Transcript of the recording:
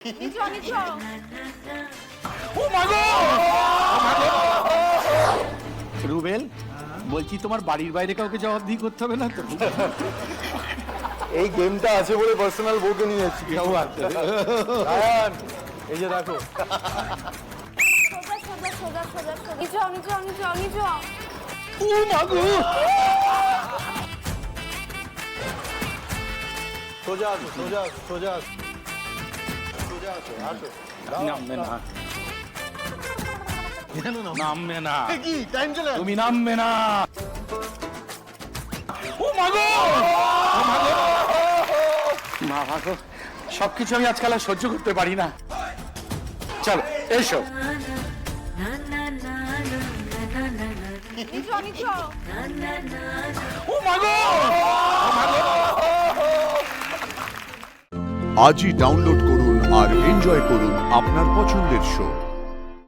নিচো নিচো ও মা গো! রুবেল, বলছি তোমার বাড়ির বাইরে কাউকে জবাবদিহি করতে হবে না তো? এই গেমটা আছে বলে পার্সোনাল বউকে নিয়ে যাচ্ছি। রায়ান, এই যে দেখো সোজা সোজা সোজা সোজা সোজা নিচো নিচো নিচো নিচো ও মা গো! সোজা আসো, সোজা আসো, সোজা আসো, সোজা আসো, আসো। নামবে না, নামবে না, কি টাইম চলে তুমি নামবে না। ও মা গো! ও মা গো! মা গো, সবকিছু আমি আজকাল আর সহ্য করতে পারি না। চলো এসো। নিচো নিচো ও মা গো! আজই ডাউনলোড করুন আর এনজয় করুন আপনার পছন্দের শো।